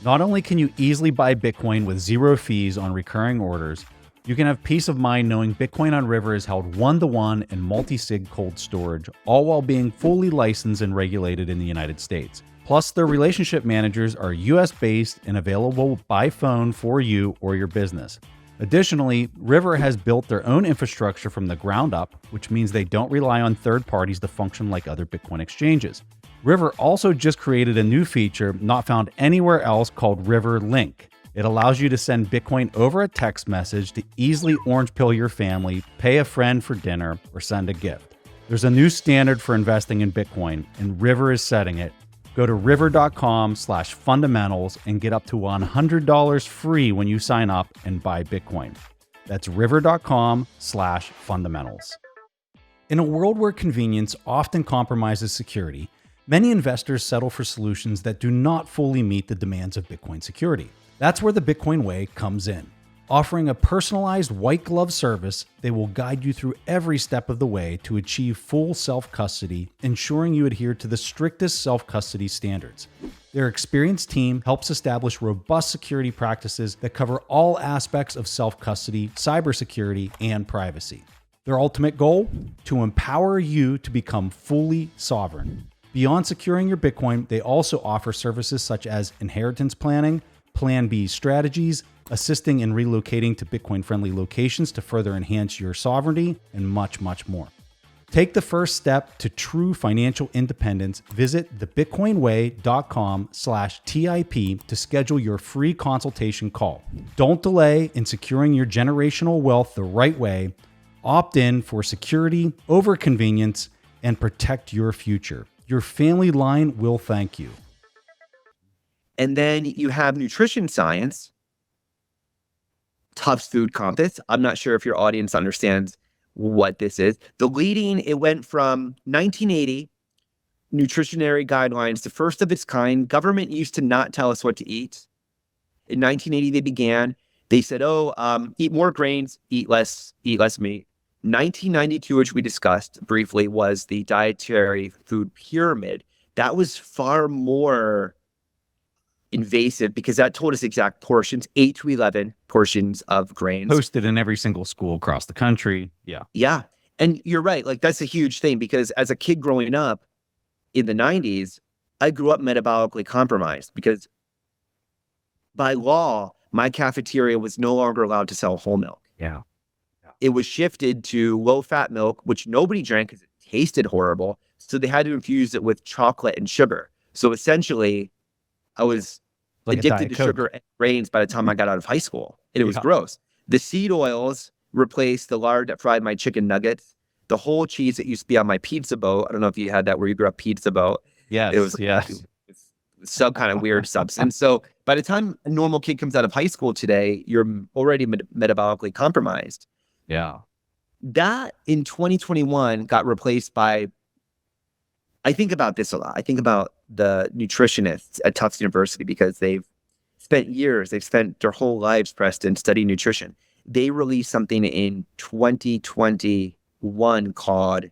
Not only can you easily buy Bitcoin with zero fees on recurring orders, you can have peace of mind knowing Bitcoin on River is held one-to-one in multi-sig cold storage, all while being fully licensed and regulated in the United States. Plus, their relationship managers are US-based and available by phone for you or your business. Additionally, River has built their own infrastructure from the ground up, which means they don't rely on third parties to function like other Bitcoin exchanges. River also just created a new feature not found anywhere else called River Link. It allows you to send Bitcoin over a text message to easily orange pill your family, pay a friend for dinner, or send a gift. There's a new standard for investing in Bitcoin, and River is setting it. Go to river.com/fundamentals and get up to $100 free when you sign up and buy Bitcoin. That's river.com/fundamentals. In a world where convenience often compromises security, many investors settle for solutions that do not fully meet the demands of Bitcoin security. That's where the Bitcoin Way comes in. Offering a personalized white glove service, they will guide you through every step of the way to achieve full self-custody, ensuring you adhere to the strictest self-custody standards. Their experienced team helps establish robust security practices that cover all aspects of self-custody, cybersecurity, and privacy. Their ultimate goal? To empower you to become fully sovereign. Beyond securing your Bitcoin, they also offer services such as inheritance planning, Plan B strategies, assisting in relocating to Bitcoin-friendly locations to further enhance your sovereignty, and much, much more. Take the first step to true financial independence. Visit thebitcoinway.com/TIP to schedule your free consultation call. Don't delay in securing your generational wealth the right way. Opt in for security over convenience and protect your future. Your family line will thank you. And then you have nutrition science, Tufts Food Compass. I'm not sure if your audience understands what this is. It went from 1980, nutritionary guidelines, the first of its kind. Government used to not tell us what to eat. In 1980, they began. They said, eat more grains, eat less meat. 1992, which we discussed briefly, was the dietary food pyramid. That was far more invasive because that told us exact portions, 8 to 11 portions of grains. Posted in every single school across the country. Yeah. Yeah. And you're right. Like, that's a huge thing because as a kid growing up in the 90s, I grew up metabolically compromised because by law, my cafeteria was no longer allowed to sell whole milk. Yeah. It was shifted to low-fat milk, which nobody drank because it tasted horrible. So they had to infuse it with chocolate and sugar. So essentially, I was Like a addicted Diet to Coke. sugar and grains by the time I got out of high school. And it was Yeah. gross. The seed oils replaced the lard that fried my chicken nuggets. The whole cheese that used to be on my pizza boat. I don't know if you had that where you grew up, pizza boat. Yes. It was Yes. some kind of weird substance. So by the time a normal kid comes out of high school today, you're already metabolically compromised. Yeah. That in 2021 got replaced by, I think about this a lot. I think about the nutritionists at Tufts University because they've spent their whole lives, Preston, studying nutrition. They released something in 2021 called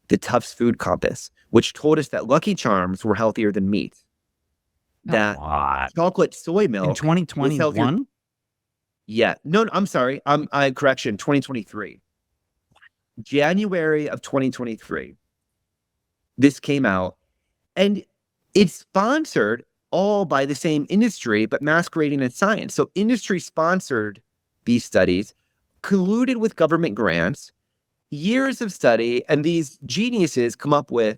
the Tufts Food Compass, which told us that Lucky Charms were healthier than meat. That What? chocolate soy milk In was healthier. 2021? Yeah. No, I'm sorry. Correction, 2023. January of 2023. This came out, and it's sponsored all by the same industry, but masquerading as science. So industry sponsored these studies, colluded with government grants, years of study, and these geniuses come up with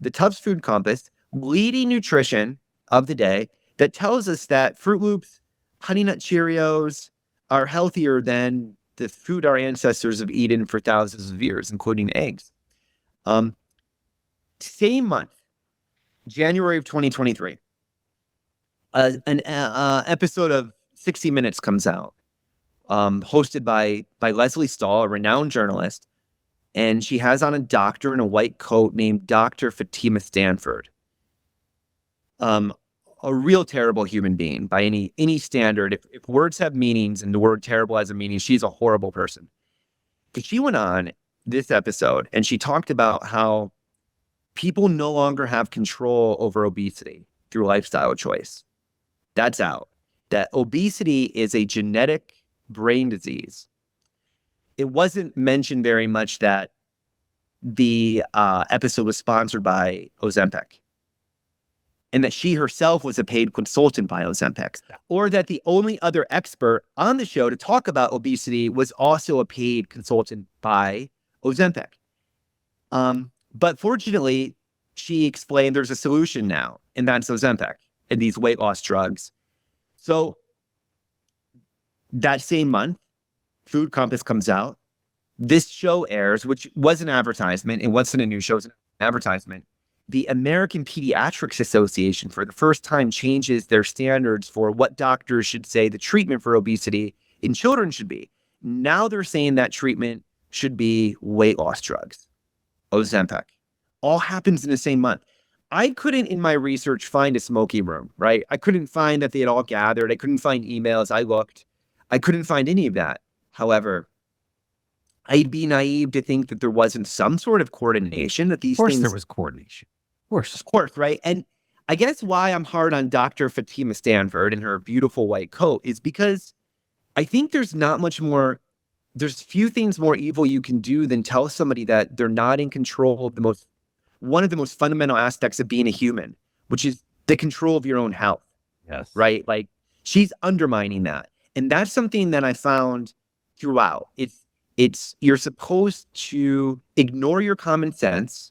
the Tufts Food Compass, leading nutrition of the day, that tells us that Fruit Loops, Honey Nut Cheerios are healthier than the food our ancestors have eaten for thousands of years, including eggs. Same month, January of 2023, an episode of 60 Minutes comes out, hosted by Leslie Stahl, a renowned journalist, and she has on a doctor in a white coat named Dr. Fatima Stanford. A real terrible human being by any standard. If words have meanings and the word terrible has a meaning, she's a horrible person. But she went on this episode and she talked about how people no longer have control over obesity through lifestyle choice. That's out. That obesity is a genetic brain disease. It wasn't mentioned very much that the episode was sponsored by Ozempic, and that she herself was a paid consultant by Ozempic, or that the only other expert on the show to talk about obesity was also a paid consultant by Ozempic. But fortunately, she explained there's a solution now, and that's Ozempic and these weight loss drugs. So that same month, Food Compass comes out. This show airs, which was an advertisement. It wasn't a new show, it was an advertisement. The American Pediatrics Association, for the first time, changes their standards for what doctors should say the treatment for obesity in children should be. Now they're saying that treatment should be weight loss drugs, Ozempic. All happens in the same month. I couldn't, in my research, find a smoky room, right? I couldn't find that they had all gathered. I couldn't find emails. I looked. I couldn't find any of that. However, I'd be naive to think that there wasn't some sort of coordination, that these things... Of course there was coordination. Of course, right? And I guess why I'm hard on Dr. Fatima Stanford and her beautiful white coat is because I think there's few things more evil you can do than tell somebody that they're not in control of one of the most fundamental aspects of being a human, which is the control of your own health. Yes. Right? Like, she's undermining that. And that's something that I found throughout. It's you're supposed to ignore your common sense.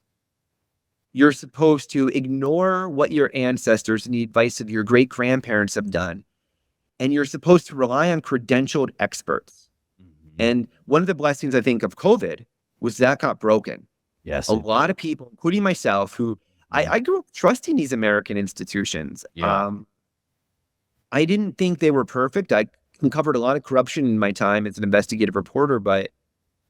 You're supposed to ignore what your ancestors and the advice of your great-grandparents have done. And you're supposed to rely on credentialed experts. Mm-hmm. And one of the blessings, I think, of COVID was that got broken. Yes. A lot of people, including myself, who I grew up trusting these American institutions. Yeah. I didn't think they were perfect. I uncovered a lot of corruption in my time as an investigative reporter, but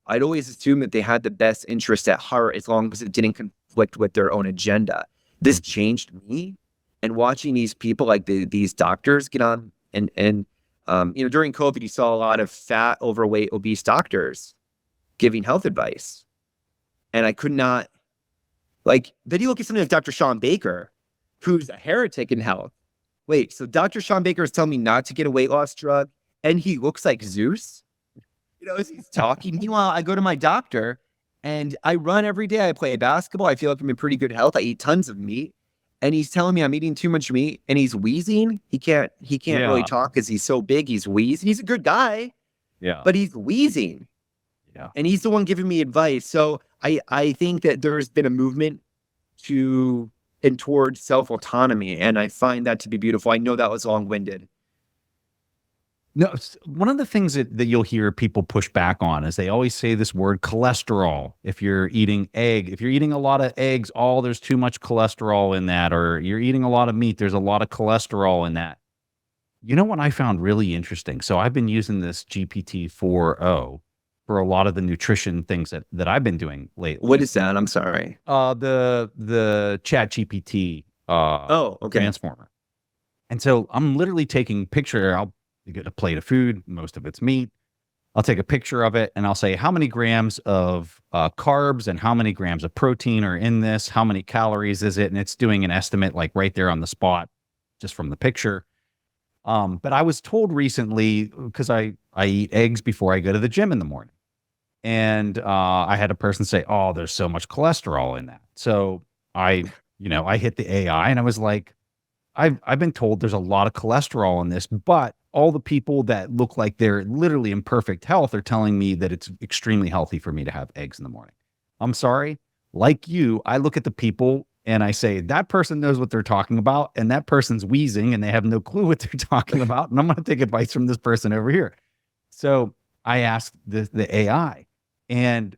I'd always assumed that they had the best interest at heart as long as it didn't conflict with their own agenda. This changed me. And watching these people, like these doctors, get on and during COVID, you saw a lot of fat, overweight, obese doctors giving health advice. And I could not, then you look at something like Dr. Sean Baker, who's a heretic in health. Wait, so Dr. Sean Baker is telling me not to get a weight loss drug, and he looks like Zeus? As he's talking. Meanwhile, I go to my doctor, and I run every day. I play basketball. I feel like I'm in pretty good health. I eat tons of meat. and he's telling me I'm eating too much meat, and he's wheezing. He can't really Yeah. talk because he's so big. He's wheezing. He's a good guy, Yeah. but he's wheezing. Yeah. And he's the one giving me advice. So I think that there's been a movement towards self-autonomy, and I find that to be beautiful. I know that was long-winded. No, one of the things that you'll hear people push back on is they always say this word cholesterol. If you're eating if you're eating a lot of eggs, there's too much cholesterol in that, or you're eating a lot of meat, there's a lot of cholesterol in that. You know what I found really interesting? So I've been using this GPT-4o for a lot of the nutrition things that I've been doing lately. What is that? I'm sorry. The Chat GPT Okay. transformer. And so I'm literally taking picture. I'll get a plate of food, most of it's meat. I'll take a picture of it and I'll say how many grams of carbs and how many grams of protein are in this, how many calories is it, and it's doing an estimate like right there on the spot, just from the picture. But I was told recently, because I eat eggs before I go to the gym in the morning, and I had a person say, "Oh, there's so much cholesterol in that." So I hit the AI and I was like, I've been told there's a lot of cholesterol in this, but all the people that look like they're literally in perfect health are telling me that it's extremely healthy for me to have eggs in the morning. I'm sorry. Like you, I look at the people and I say, that person knows what they're talking about, and that person's wheezing and they have no clue what they're talking about. And I'm going to take advice from this person over here. So I asked the AI, and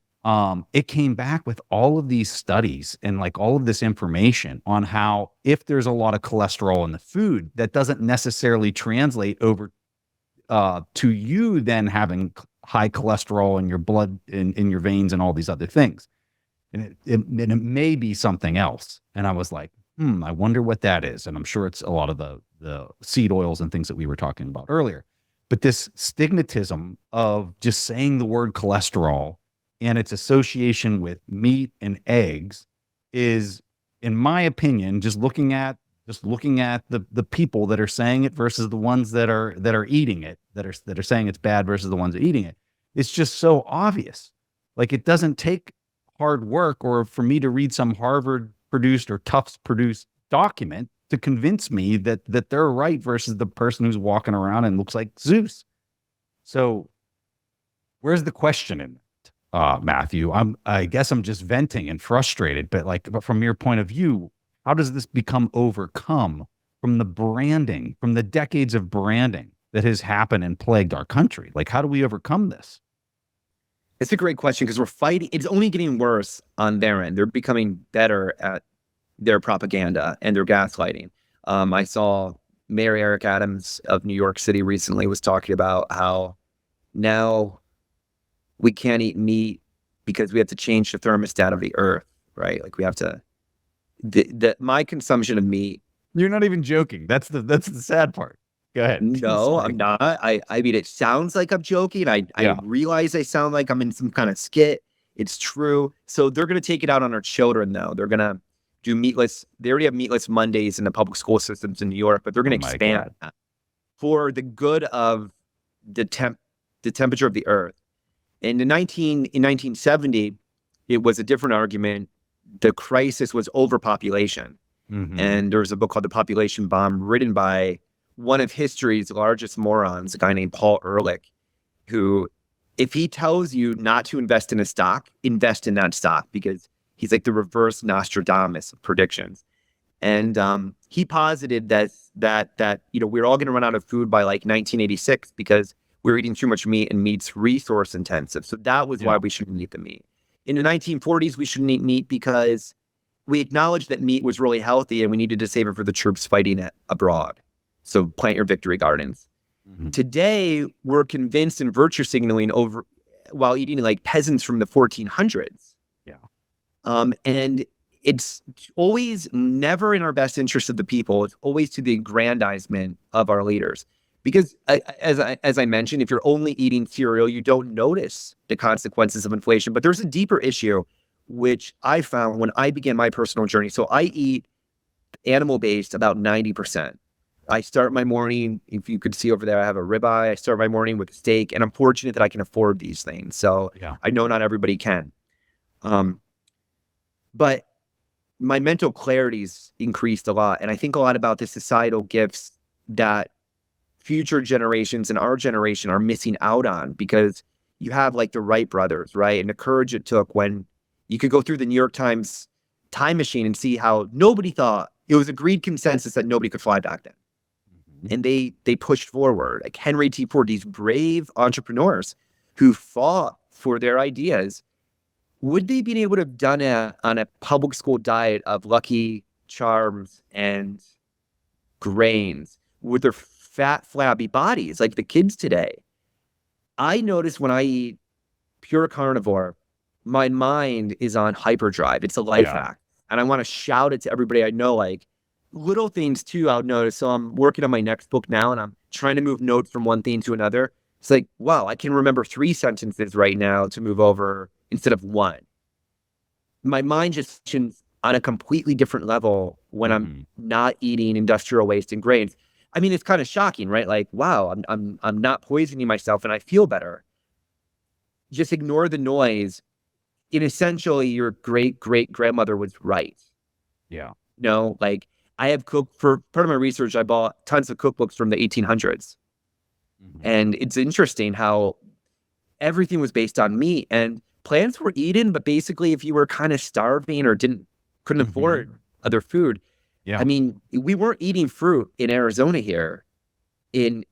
it came back with all of these studies and like all of this information on how if there's a lot of cholesterol in the food, that doesn't necessarily translate over to you then having high cholesterol in your blood, in your veins, and all these other things. And it may be something else. And I was like, I wonder what that is. And I'm sure it's a lot of the seed oils and things that we were talking about earlier. But this stigmatism of just saying the word cholesterol and its association with meat and eggs is, in my opinion, just looking at the people that are saying it versus the ones that are eating it, that are saying it's bad versus the ones that are eating it. It's just so obvious. Like, it doesn't take hard work or for me to read some Harvard produced or Tufts produced document to convince me that they're right versus the person who's walking around and looks like Zeus. So where's the question in that, Matthew? I guess I'm just venting and frustrated, but from your point of view, how does this become overcome from the branding, from the decades of branding that has happened and plagued our country? Like, how do we overcome this? It's a great question, because we're fighting. It's only getting worse on their end. They're becoming better at their propaganda and their gaslighting. I saw Mayor Eric Adams of New York City recently was talking about how now we can't eat meat because we have to change the thermostat of the earth, right? Like, we have to, my consumption of meat. You're not even joking. That's the sad part. Go ahead. No, I'm not. I mean, it sounds like I'm joking. I realize I sound like I'm in some kind of skit. It's true. So they're going to take it out on our children, though. They're going to do meatless. They already have meatless Mondays in the public school systems in New York, but they're going to expand that for the good of the temperature of the earth. In 1970, it was a different argument. The crisis was overpopulation. Mm-hmm. And there was a book called The Population Bomb, written by one of history's largest morons, a guy named Paul Ehrlich, who, if he tells you not to invest in a stock, invest in that stock, because he's like the reverse Nostradamus of predictions. And he posited that we're all going to run out of food by like 1986 because we're eating too much meat, and meat's resource intensive. So that was why we shouldn't eat the meat. In the 1940s, we shouldn't eat meat because we acknowledged that meat was really healthy and we needed to save it for the troops fighting it abroad. So plant your victory gardens. Mm-hmm. Today, we're convinced in virtue signaling over while eating like peasants from the 1400s. Yeah. And it's always never in our best interest of the people. It's always to the aggrandizement of our leaders. Because as I mentioned, if you're only eating cereal, you don't notice the consequences of inflation. But there's a deeper issue, which I found when I began my personal journey. So I eat animal-based about 90%. I start my morning, if you could see over there, I have a ribeye. I start my morning with a steak, and I'm fortunate that I can afford these things. So I know not everybody can. But my mental clarity's increased a lot. And I think a lot about the societal gifts that future generations and our generation are missing out on, because you have like the Wright brothers, right? And the courage it took when you could go through the New York Times time machine and see how nobody thought, it was agreed consensus that nobody could fly back then. And they pushed forward, like Henry T. Ford, these brave entrepreneurs who fought for their ideas. Would they been able to have done it on a public school diet of Lucky Charms and grains with their fat, flabby bodies like the kids today? I notice when I eat pure carnivore, my mind is on hyperdrive. It's a life hack. And I want to shout it to everybody I know, like little things too, I'll notice. So I'm working on my next book now and I'm trying to move notes from one thing to another. It's like, wow, I can remember 3 sentences right now to move over instead of 1. My mind just functions on a completely different level when I'm not eating industrial waste and grains. I mean, it's kind of shocking, right? Like, wow, I'm not poisoning myself and I feel better. Just ignore the noise. And essentially, your great-great-grandmother was right. Yeah. No, like I have cooked for part of my research. I bought tons of cookbooks from the 1800s. And it's interesting how everything was based on meat and plants were eaten, but basically if you were kind of starving or couldn't afford other food, I mean, we weren't eating fruit in Arizona here in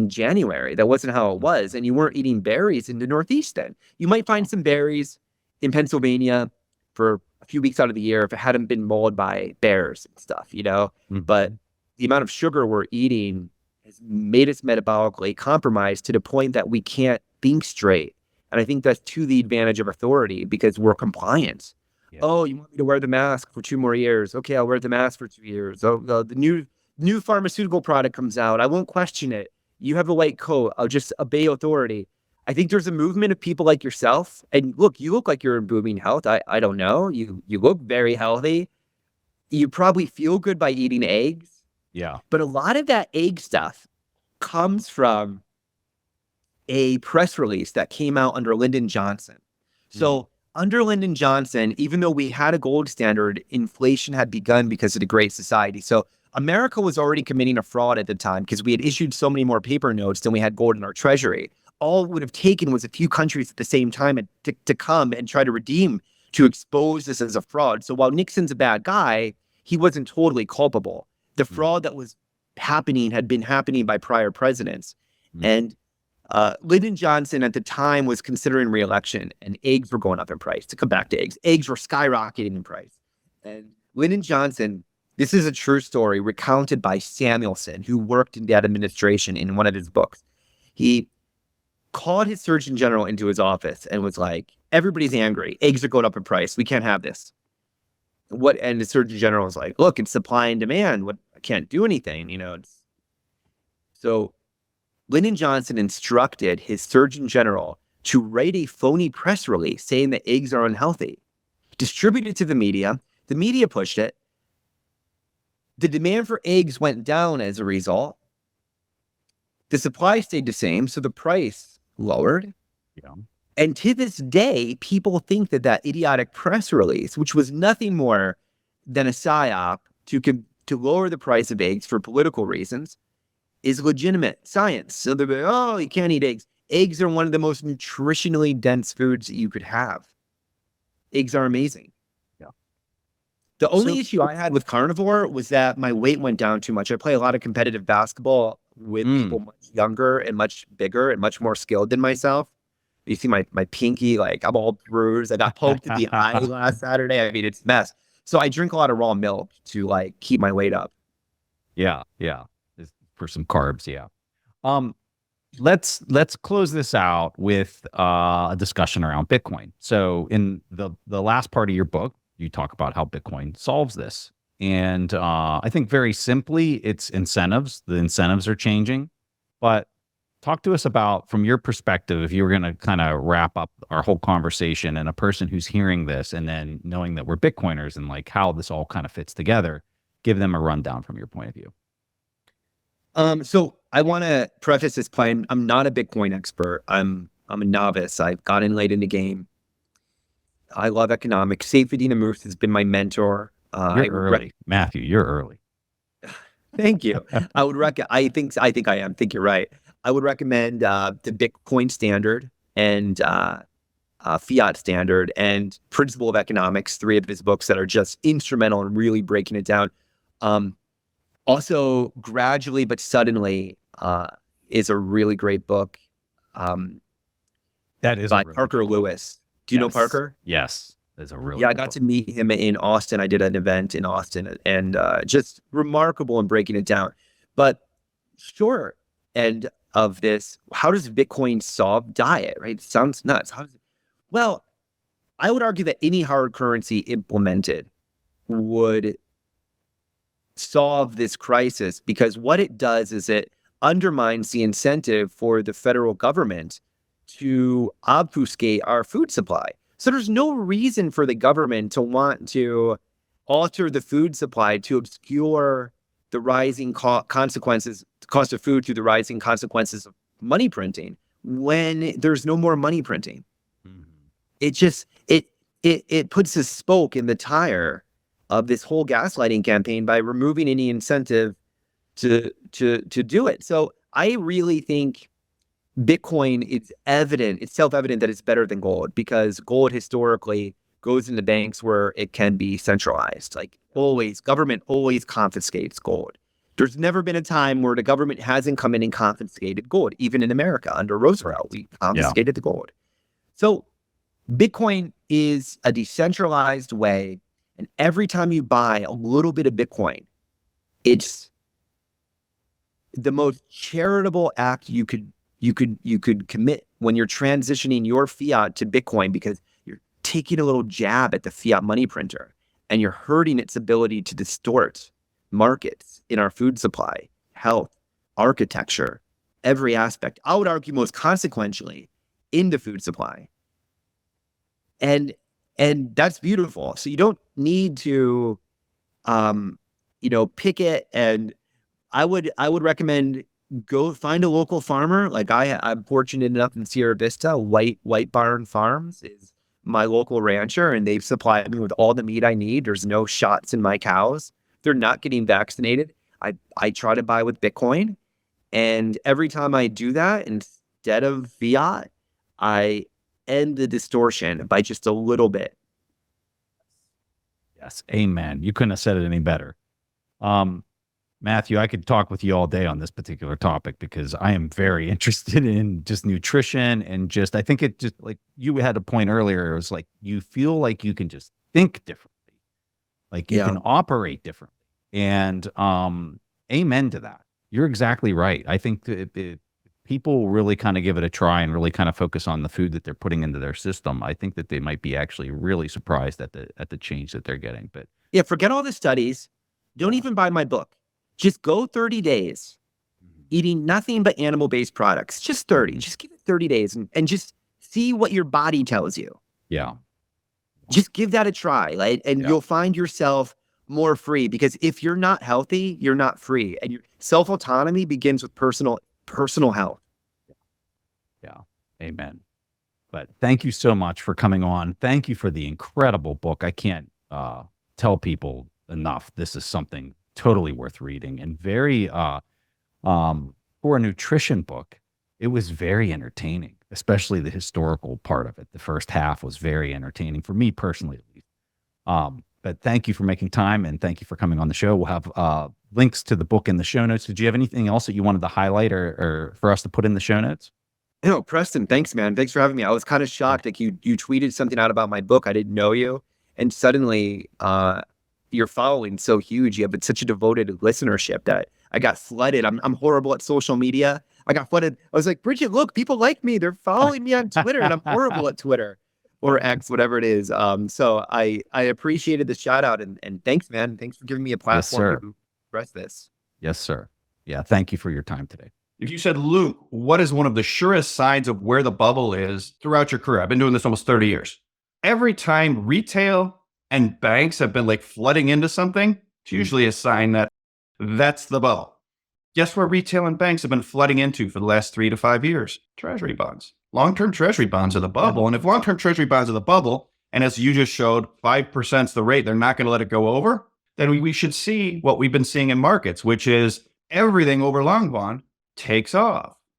January. That wasn't how it was. And you weren't eating berries in the Northeast then. You might find some berries in Pennsylvania for a few weeks out of the year if it hadn't been mauled by bears and stuff, you know? But the amount of sugar we're eating has made us metabolically compromised to the point that we can't think straight. And I think that's to the advantage of authority because we're compliant. Oh, you want me to wear the mask for 2 more years? Okay, I'll wear the mask for 2 years. Oh, the new pharmaceutical product comes out. I won't question it. You have a white coat. I'll just obey authority. I think there's a movement of people like yourself. And look, you look like you're in booming health. I don't know. You look very healthy. You probably feel good by eating eggs. Yeah. But a lot of that egg stuff comes from a press release that came out under Lyndon Johnson. So under Lyndon Johnson, even though we had a gold standard, inflation had begun because of the Great Society. So America was already committing a fraud at the time because we had issued so many more paper notes than we had gold in our treasury. All it would have taken was a few countries at the same time to come and try to redeem, to expose this as a fraud. So while Nixon's a bad guy, he wasn't totally culpable. The fraud that was happening had been happening by prior presidents. And Lyndon Johnson at the time was considering re-election and eggs were going up in price. To come back to eggs, eggs were skyrocketing in price. And Lyndon Johnson, this is a true story recounted by Samuelson, who worked in that administration in one of his books. He called his Surgeon General into his office and was like, everybody's angry. Eggs are going up in price. We can't have this. And the Surgeon General was like, look, it's supply and demand. I can't do anything, you know. So Lyndon Johnson instructed his Surgeon General to write a phony press release saying that eggs are unhealthy, distribute it to the media. The media pushed it. The demand for eggs went down as a result. The supply stayed the same, so the price lowered. Yeah. And to this day, people think that idiotic press release, which was nothing more than a psyop to lower the price of eggs for political reasons, is legitimate science. So they're like, oh, you can't eat eggs. Eggs are one of the most nutritionally dense foods that you could have. Eggs are amazing. Yeah. The only issue I had with carnivore was that my weight went down too much. I play a lot of competitive basketball with people much younger and much bigger and much more skilled than myself. You see my pinky, like I'm all bruised. I got poked in the eye last Saturday. I mean, it's a mess. So I drink a lot of raw milk to like keep my weight up. Yeah. For some carbs. Yeah. Let's close this out with a discussion around Bitcoin. So in the last part of your book, you talk about how Bitcoin solves this. And I think very simply, it's incentives. The incentives are changing. But talk to us about, from your perspective, if you were going to kind of wrap up our whole conversation and a person who's hearing this and then knowing that we're Bitcoiners and like how this all kind of fits together, give them a rundown from your point of view. So I want to preface this claim. I'm not a Bitcoin expert. I'm a novice. I got in late in the game. I love economics. Seyfedina Moose has been my mentor. You're early, Matthew. You're early. Thank you. I think I am. I think you're right. I would recommend the Bitcoin standard and Fiat standard and Principle of Economics, 3 of his books that are just instrumental in really breaking it down. Also, Gradually but Suddenly is a really great book. That is by Parker Lewis. Do you know Parker? Yes. That's a really Yeah, I got to meet him in Austin. I did an event in Austin and just remarkable in breaking it down. But short end of this, how does Bitcoin solve diet, right? It sounds nuts. Well, I would argue that any hard currency implemented would solve this crisis because what it does is it undermines the incentive for the federal government to obfuscate our food supply. So there's no reason for the government to want to alter the food supply to obscure the rising consequences, the cost of food through the rising consequences of money printing when there's no more money printing. Mm-hmm. It just, it puts a spoke in the tire of this whole gaslighting campaign by removing any incentive to do it. So I really think Bitcoin, it's self-evident that it's better than gold because gold historically goes into banks where it can be centralized. Like always, government always confiscates gold. There's never been a time where the government hasn't come in and confiscated gold. Even in America under Roosevelt, we confiscated the gold. So Bitcoin is a decentralized way. And every time you buy a little bit of Bitcoin, it's the most charitable act you could commit when you're transitioning your fiat to Bitcoin because you're taking a little jab at the fiat money printer and you're hurting its ability to distort markets in our food supply, health, architecture, every aspect. I would argue most consequentially in the food supply. And that's beautiful. So you don't need to, pick it. And I would recommend go find a local farmer. Like I'm fortunate enough in Sierra Vista, White Barn Farms is my local rancher, and they've supplied me with all the meat I need. There's no shots in my cows. They're not getting vaccinated. I try to buy with Bitcoin. And every time I do that, instead of fiat, I end the distortion by just a little bit. Yes. Amen. You couldn't have said it any better. Matthew, I could talk with you all day on this particular topic because I am very interested in just nutrition and just, I think it just like you had a point earlier. It was like, you feel like you can just think differently, like you can operate differently. And amen to that. You're exactly right. I think that people really kind of give it a try and really kind of focus on the food that they're putting into their system. I think that they might be actually really surprised at the change that they're getting. But yeah, forget all the studies. Don't even buy my book. Just go 30 days eating nothing but animal-based products. Just 30. Just give it 30 days and just see what your body tells you. Yeah. Just give that a try. Right? And you'll find yourself more free because if you're not healthy, you're not free. And your self-autonomy begins with personal health. Yeah. Amen. But thank you so much for coming on. Thank you for the incredible book. I can't tell people enough. This is something totally worth reading and very for a nutrition book, it was very entertaining, especially the historical part of it. The first half was very entertaining for me personally, at least. But thank you for making time and thank you for coming on the show. We'll have links to the book in the show notes. Did you have anything else that you wanted to highlight or for us to put in the show notes? No, Preston, thanks, man. Thanks for having me. I was kind of shocked. Like you tweeted something out about my book. I didn't know you. And suddenly, your following so huge. You have such a devoted listenership that I got flooded. I'm horrible at social media. I got flooded. I was like, Bridget, look, people like me. They're following me on Twitter and I'm horrible at Twitter or X, whatever it is. So I appreciated the shout out and thanks, man. Thanks for giving me a platform to express this. Yes, sir. Yeah. Thank you for your time today. If you said, Luke, what is one of the surest signs of where the bubble is throughout your career? I've been doing this almost 30 years. Every time retail and banks have been like flooding into something, it's usually a sign that that's the bubble. Guess what retail and banks have been flooding into for the last 3 to 5 years? Treasury bonds. Long-term treasury bonds are the bubble. And if long-term treasury bonds are the bubble, and as you just showed, 5% is the rate, they're not going to let it go over, then we should see what we've been seeing in markets, which is everything over long bond takes off.